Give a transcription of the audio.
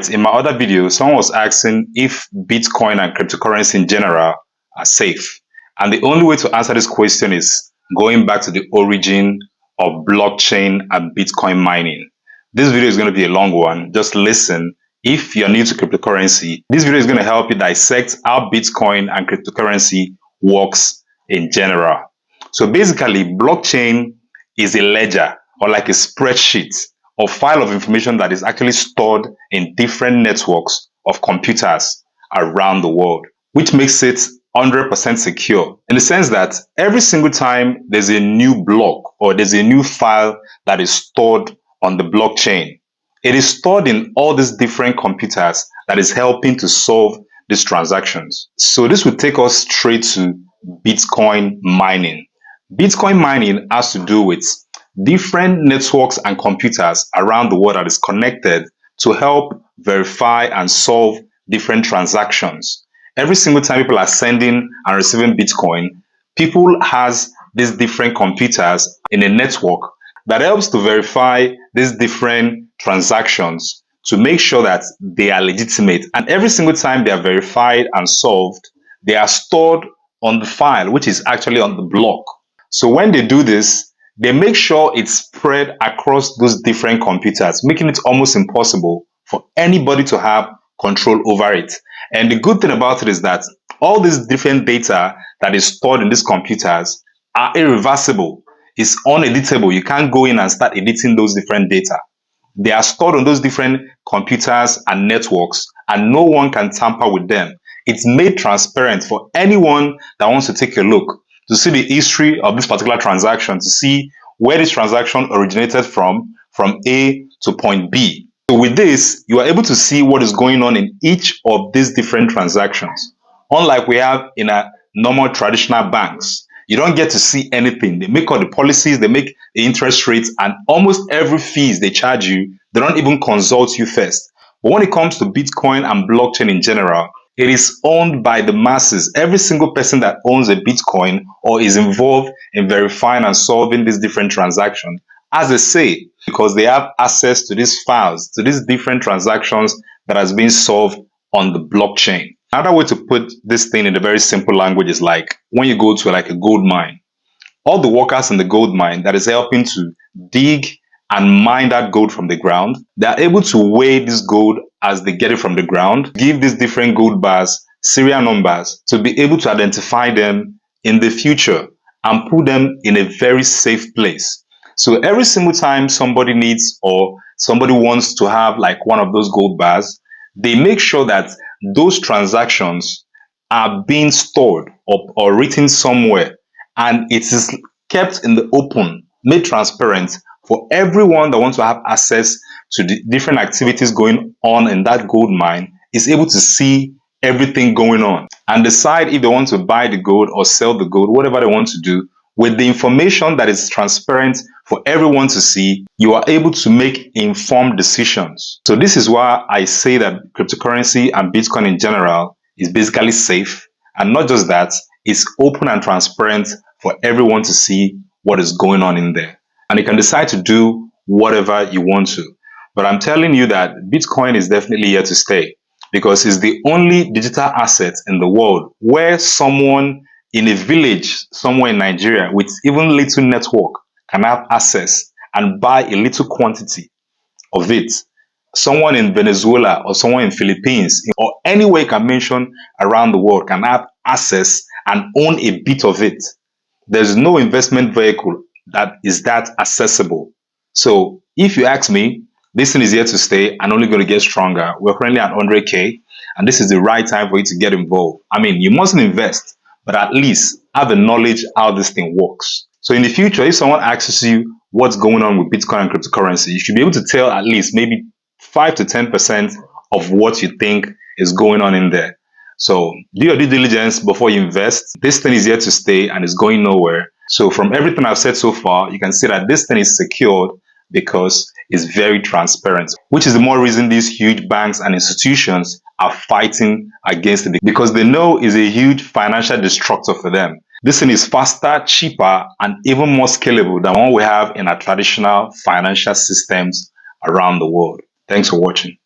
In my other video, someone was asking if Bitcoin and cryptocurrency in general are safe. And the only way to answer this question is going back to the origin of blockchain and Bitcoin mining. This video is going to be a long one. Just listen. If you're new to cryptocurrency, this video is going to help you dissect how Bitcoin and cryptocurrency works in general. So basically, blockchain is a ledger or like a spreadsheet or file of information that is actually stored in different networks of computers around the world, which makes it 100% secure in the sense that every single time there's a new block or there's a new file that is stored on the blockchain, it is stored in all these different computers that is helping to solve these transactions. So this will take us straight to Bitcoin mining. Bitcoin mining has to do with different networks and computers around the world that is connected to help verify and solve different transactions. Every single time people are sending and receiving Bitcoin, people has these different computers in a network that helps to verify these different transactions to make sure that they are legitimate. And every single time they are verified and solved, they are stored on the file, which is actually on the block. So when they do this, they make sure it's spread across those different computers, making it almost impossible for anybody to have control over it. And the good thing about it is that all this different data that is stored in these computers are irreversible. It's uneditable. You can't go in and start editing those different data. They are stored on those different computers and networks, and no one can tamper with them. It's made transparent for anyone that wants to take a look, to see the history of this particular transaction, to see where this transaction originated from A to point B. So with this, you are able to see what is going on in each of these different transactions. Unlike we have in a normal traditional banks, you don't get to see anything. They make all the policies, they make the interest rates, and almost every fees they charge you, they don't even consult you first. But when it comes to Bitcoin and blockchain in general, it is owned by the masses. Every single person that owns a Bitcoin or is involved in verifying and solving these different transactions has a say, because they have access to these files, to these different transactions that has been solved on the blockchain. Another way to put this thing in a very simple language is like when you go to like a gold mine, all the workers in the gold mine that is helping to dig and mine that gold from the ground, they are able to weigh this gold as they get it from the ground, give these different gold bars serial numbers to be able to identify them in the future and put them in a very safe place. So every single time somebody needs or somebody wants to have like one of those gold bars, they make sure that those transactions are being stored or written somewhere, and it is kept in the open, made transparent for everyone that wants to have access to the different activities going on in that gold mine is able to see everything going on and decide if they want to buy the gold or sell the gold, whatever they want to do. With the information that is transparent for everyone to see, you are able to make informed decisions. So this is why I say that cryptocurrency and Bitcoin in general is basically safe. And not just that, it's open and transparent for everyone to see what is going on in there. And you can decide to do whatever you want to. But I'm telling you that Bitcoin is definitely here to stay, because it's the only digital asset in the world where someone in a village somewhere in Nigeria with even little network can have access and buy a little quantity of it. Someone in Venezuela or someone in Philippines or anywhere you can mention around the world can have access and own a bit of it. There's no investment vehicle that is that accessible. So if you ask me, this thing is here to stay and only going to get stronger. We're currently at 100K, and this is the right time for you to get involved. I mean, you mustn't invest, but at least have the knowledge how this thing works. So in the future, if someone asks you what's going on with Bitcoin and cryptocurrency, you should be able to tell at least maybe 5 to 10% of what you think is going on in there. So do your due diligence before you invest. This thing is here to stay and is going nowhere. So from everything I've said so far, you can see that this thing is secured because it's very transparent, which is the more reason these huge banks and institutions are fighting against it, because they know it's a huge financial destructor for them. This thing is faster, cheaper, and even more scalable than what we have in our traditional financial systems around the world. Thanks for watching.